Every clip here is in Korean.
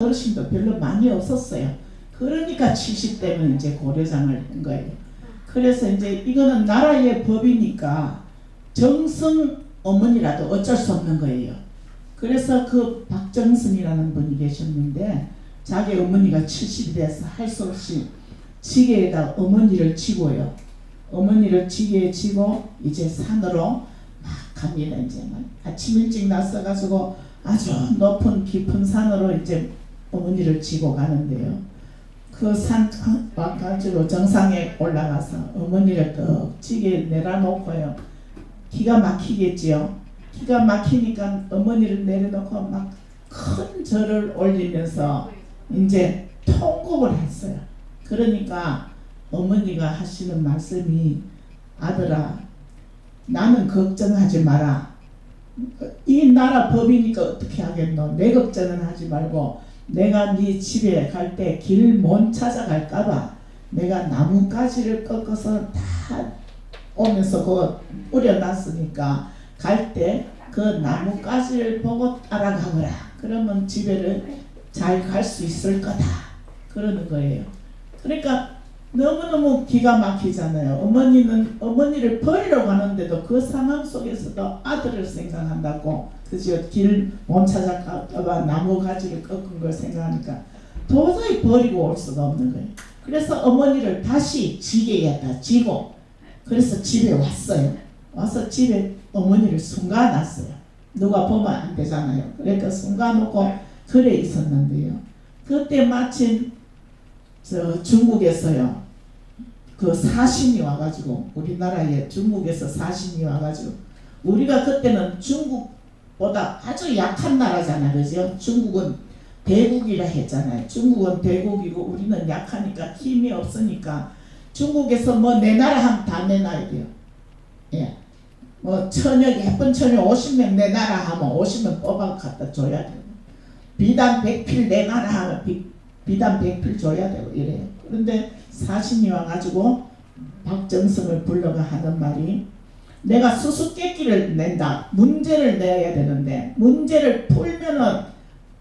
어르신도 별로 많이 없었어요. 그러니까 70대면 이제 고려장을 한 거예요. 그래서 이제 이거는 나라의 법이니까 정성 어머니라도 어쩔 수 없는 거예요. 그래서 그 박정선이라는 분이 계셨는데 자기 어머니가 70이 돼서 할 수 없이 지게에다 어머니를 지고요. 어머니를 지게에 지고 이제 산으로 막 갑니다. 이제 아침 일찍 나서가지고 아주 높은 깊은 산으로 이제 어머니를 지고 가는데요. 그 산 가지고 정상에 올라가서 어머니를 떡 지게 내려놓고요. 기가 막히겠지요. 기가 막히니까 어머니를 내려놓고 막 큰 절을 올리면서 이제 통곡을 했어요. 그러니까 어머니가 하시는 말씀이 아들아 나는 걱정하지 마라. 이 나라 법이니까 어떻게 하겠노. 내 걱정은 하지 말고 내가 네 집에 갈 때 길 못 찾아갈까봐 내가 나뭇가지를 꺾어서 다 오면서 그거 뿌려놨으니까 갈 때 그 나뭇가지를 보고 따라가거라. 그러면 집에를 잘 갈 수 있을 거다. 그러는 거예요. 그러니까 너무너무 기가 막히잖아요. 어머니를 버리러 가는데도 그 상황 속에서도 아들을 생각한다고. 그죠? 길 못 찾아갈까봐 나무가지를 꺾은 걸 생각하니까 도저히 버리고 올 수가 없는 거예요. 그래서 어머니를 다시 지게에다 지고 그래서 집에 왔어요. 와서 집에 어머니를 숨가놨어요. 누가 보면 안 되잖아요. 그러니까 숨가놓고 그래 있었는데요. 그때 마침 중국에서요. 그 사신이 와가지고 우리나라에 중국에서 사신이 와가지고 우리가 그때는 중국보다 아주 약한 나라잖아요. 그죠? 중국은 대국이라 했잖아요. 중국은 대국이고 우리는 약하니까 힘이 없으니까 중국에서 뭐 내 나라 하면 다 내놔야 돼요. 예. 뭐 처녀 예쁜 처녀 50명 내 나라 하면 50명 뽑아 갖다 줘야 돼요. 비단 100필 내 나라 하면 비단 100필 줘야 되고 이래요. 그런데 사신이 와가지고 박정선을 불러가 하는 말이 내가 수수께끼를 낸다. 문제를 내야 되는데 문제를 풀면은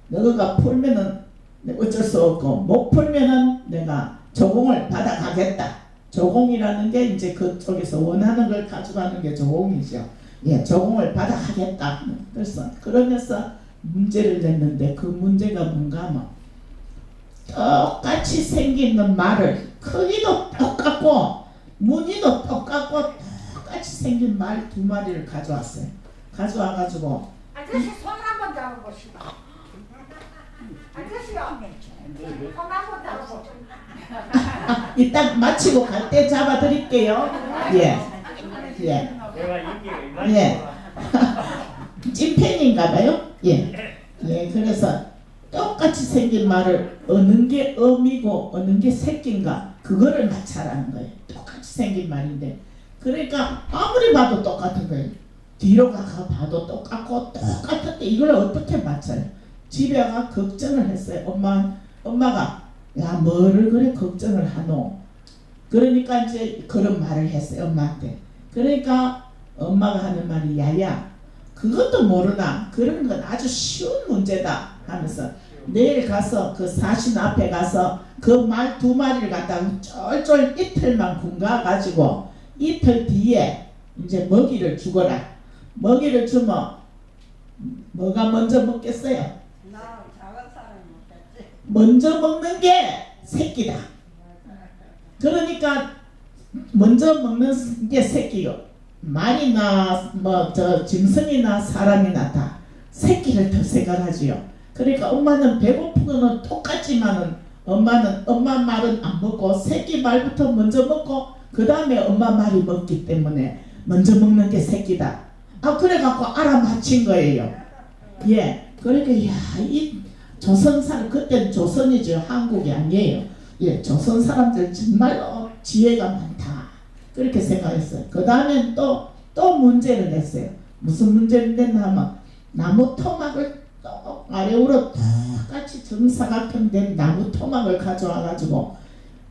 너가 풀면은 어쩔 수 없고 못 풀면은 내가 조공을 받아가겠다. 조공이라는 게 이제 그쪽에서 원하는 걸 가져가는 게 조공이죠. 예, 조공을 받아가겠다. 그래서 그러면서 문제를 냈는데 그 문제가 뭔가 하면 똑같이 생기는 말을 크기도 똑같고 무늬도 똑같고 똑같이 생긴 말 2마리를 가져왔어요. 가져와가지고 아저씨 손 한번 잡아보시다. 아저씨요. 손 한번 잡아보시다. 이따 마치고 갈 때 잡아드릴게요. 예. 예. 예. 찐팬인가봐요. 예. 예. 그래서 똑같이 생긴 말을 어느 게 어미고 어느 게 새끼인가 그거를 맞춰라는 거예요. 똑같이 생긴 말인데 그러니까 아무리 봐도 똑같은 거예요. 뒤로 가서 봐도 똑같고 똑같은데 이걸 어떻게 맞춰요? 집에 가 걱정을 했어요. 엄마가 야 뭐를 그래 걱정을 하노. 그러니까 이제 그런 말을 했어요. 엄마한테. 그러니까 엄마가 하는 말이 야야 그것도 모르나 그런 건 아주 쉬운 문제다 하면서 내일 가서 그 사신 앞에 가서 그 말 2마리를 갖다가 쫄쫄 이틀만 굶가가지고 이틀 뒤에 이제 먹이를 주거라. 먹이를 주면 뭐가 먼저 먹겠어요? 나 작은 사람 먹겠지. 먼저 먹는 게 새끼다. 그러니까 먼저 먹는 게 새끼요. 말이나 뭐 짐승이나 사람이나 다 새끼를 더 생각하지요. 그러니까 엄마는 배고픈 거는 똑같지만은 엄마는 엄마 말은 안 먹고 새끼 말부터 먼저 먹고 그 다음에 엄마 말이 먹기 때문에 먼저 먹는 게 새끼다. 그래갖고 알아맞힌 거예요. 예. 그러니까 이 조선 사람 그때는 조선이죠. 한국이 아니에요. 예. 조선 사람들 정말로 지혜가 많다. 그렇게 생각했어요. 그 다음엔 또 문제를 냈어요. 무슨 문제를 냈나 하면 나무 토막을 또 아래로 똑같이 정사각형 된 나무 토막을 가져와가지고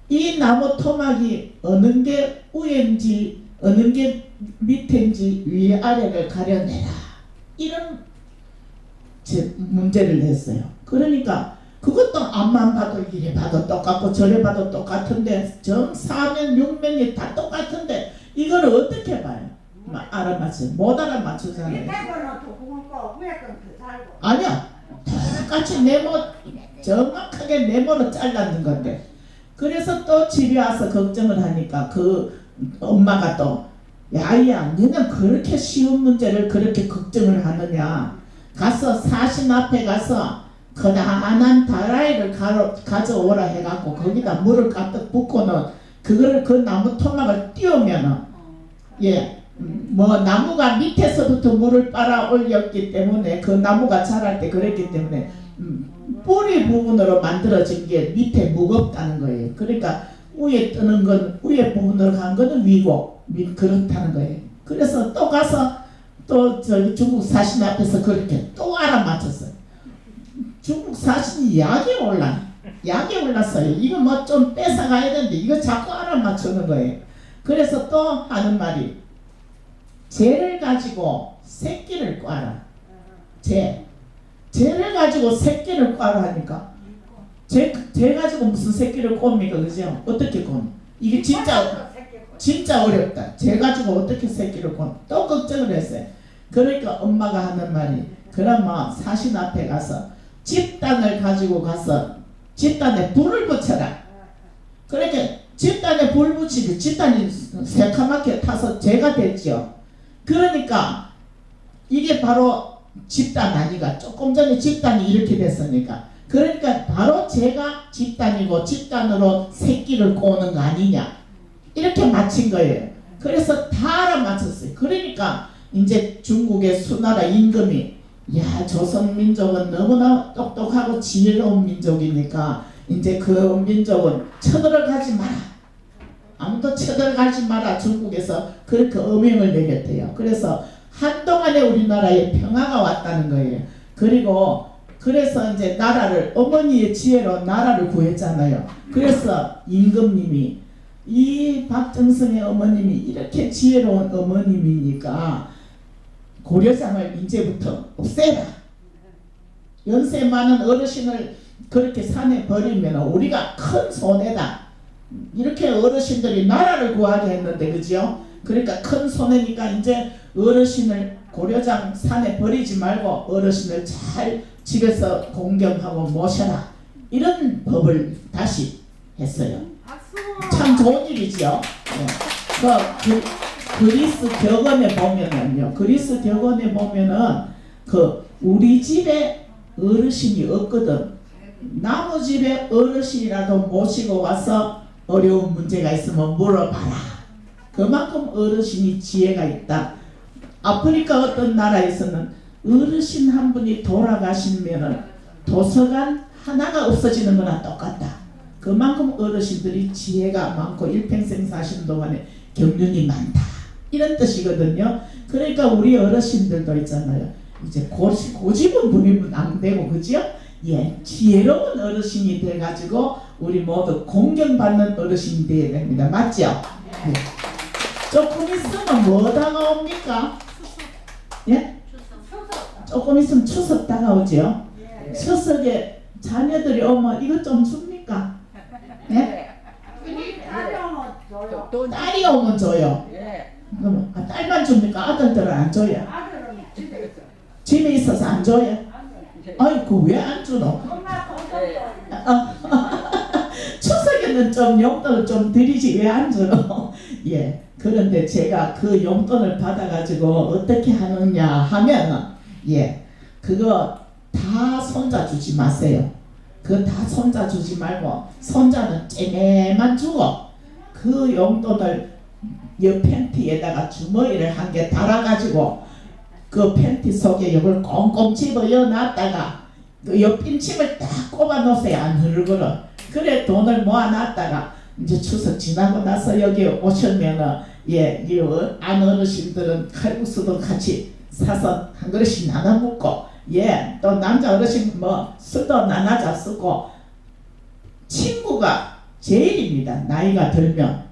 이 나무 토막이 어느 게 위인지 어느 게 밑인지 위아래를 가려내라. 이런 문제를 냈어요. 그러니까 그것도 앞만 봐도 이래 봐도 똑같고 저래 봐도 똑같은데 정사면 육면이 다 똑같은데 이걸 어떻게 봐요? 알아맞혀 못 알아맞추잖아요. 밑에 거는 더 굵고 위에 거는 더 잘고. 아니야, 똑같이 네모 정확하게 네모로 잘랐는 건데. 그래서 또 집에 와서 걱정을 하니까 그 엄마가 또 야야 너는 그렇게 쉬운 문제를 그렇게 걱정을 하느냐, 가서 사신 앞에 가서 그나한 다라이를 가져오라 해갖고 거기다 물을 가득 붓고는 그거를 그 나무 토막을 띄우면은 뭐 나무가 밑에서부터 물을 빨아 올렸기 때문에 그 나무가 자랄 때 그랬기 때문에 뿌리 부분으로 만들어진 게 밑에 무겁다는 거예요. 그러니까 위에 뜨는 건 위에 부분으로 간 거는 위고 그렇다는 거예요. 그래서 또 가서 또 저기 중국 사신 앞에서 그렇게 또 알아맞혔어요. 중국 사신이 약에 올랐어요. 이거 뭐 좀 뺏어가야 되는데 이거 자꾸 알아맞추는 거예요. 그래서 또 하는 말이 재를 가지고 새끼를 꽈라. 재를 가지고 새끼를 꽈라 하니까 재 가지고 무슨 새끼를 꼽니까, 그죠? 어떻게 꼽니? 이게 진짜 어렵다. 재 가지고 어떻게 새끼를 꼽니? 또 걱정을 했어요. 그러니까 엄마가 하는 말이 그러면 사신 앞에 가서 집단을 가지고 가서 집단에 불을 붙여라. 그러니까 집단에 불 붙이면 집단이 새카맣게 타서 재가 됐죠. 그러니까 이게 바로 집단 아니가. 조금 전에 집단이 이렇게 됐으니까. 그러니까 바로 제가 집단이고 집단으로 새끼를 꼬는 거 아니냐, 이렇게 맞힌 거예요. 그래서 다 알아맞혔어요. 그러니까 이제 중국의 수나라 임금이 야 조선 민족은 너무나 똑똑하고 지혜로운 민족이니까 이제 그 민족은 쳐들어가지 마라, 아무도 쳐들어가지 마라, 중국에서 그렇게 어명을 내렸대요. 그래서 한동안에 우리나라에 평화가 왔다는 거예요. 그리고 그래서 이제 나라를 어머니의 지혜로 나라를 구했잖아요. 그래서 임금님이 이 박정성의 어머님이 이렇게 지혜로운 어머님이니까 고려장을 이제부터 없애라. 연세 많은 어르신을 그렇게 산에 버리면 우리가 큰 손해다. 이렇게 어르신들이 나라를 구하게 했는데, 그죠? 그러니까 큰 손해니까 이제 어르신을 고려장 산에 버리지 말고 어르신을 잘 집에서 공경하고 모셔라. 이런 법을 다시 했어요. 참 좋은 일이죠. 그리스 격언에 보면은요, 그리스 격언에 보면은 우리 집에 어르신이 없거든. 남의 집에 어르신이라도 모시고 와서 어려운 문제가 있으면 물어봐라. 그만큼 어르신이 지혜가 있다. 아프리카 어떤 나라에서는 어르신 한 분이 돌아가시면은 도서관 하나가 없어지는 거나 똑같다. 그만큼 어르신들이 지혜가 많고 일평생 사시는 동안에 경륜이 많다, 이런 뜻이거든요. 그러니까 우리 어르신들도 있잖아요. 이제 고집은 부리면 안 되고, 그죠? 지혜로운 어르신이 돼가지고 우리 모두 공경받는 어르신이 돼야 됩니다. 맞죠? 네. 조금 있으면 뭐 다가옵니까? 예? 조금 있으면 추석 다가오죠? 추석에 자녀들이 오면 이것 좀 줍니까? 예? 딸이 오면 줘요. 그럼 딸만 줍니까? 아들들은 안 줘요? 집에 있어서 안 줘요? 아이고 왜 안 주노? 추석에는 좀 용돈을 좀 드리지 왜 안 주노? 예. 그런데 제가 그 용돈을 받아가지고 어떻게 하느냐 하면, 그거 다 손자 주지 마세요. 그거 다 손자 주지 말고 손자는 째매만 주고 그 용돈을 여 팬티에다가 주머니를 한 개 달아가지고 그 팬티 속에 이걸 꽁꽁 집어여 놨다가 그 옆핀침을 딱 꼽아 놓으세요. 안 흐르거나. 그래 돈을 모아놨다가 이제 추석 지나고 나서 여기 오시면은 이 안 어르신들은 칼국수도 같이 사서 한 그릇씩 나눠 먹고, 또 남자 어르신 뭐 술도 나눠 잡수고, 친구가 제일입니다. 나이가 들면.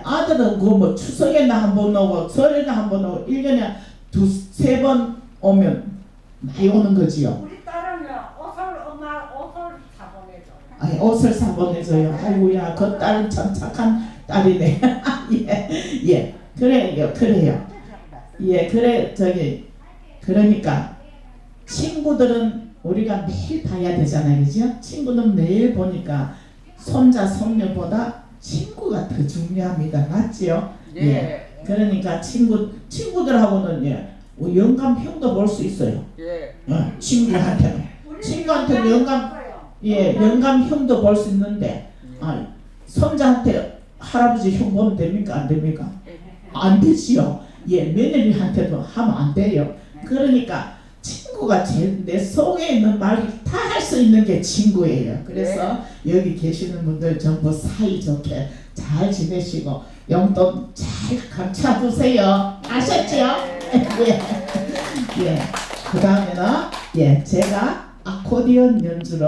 아들은 그 뭐 추석에나 한 번 오고 설에나 한 번 오고 1년에 두세 번 오면 많이 오는 거지요. 우리 딸은요, 옷을 아니, 옷을 사 보내줘요. 아이고야, 그 딸은 참 착한 딸이네. 예. 그래요. 예, 그러니까 친구들은 우리가 매일 봐야 되잖아요, 그죠? 친구는 매일 보니까 손자, 손녀보다 친구가 더 중요합니다. 맞지요? 예. 그러니까 친구들하고는 영감형도 볼 수 있어요. 친구한테는 영감형도 볼 수 있는데, 손자한테 할아버지 형 보면 됩니까? 안 됩니까? 안 되지요. 며느리한테도 하면 안 돼요. 그러니까 친구가 내 속에 있는 말 다 할 수 있는 게 친구예요. 그래서 여기 계시는 분들 전부 사이좋게 잘 지내시고 용돈 잘 감춰두세요. 아셨죠? 그 다음에는 제가 아코디언 연주로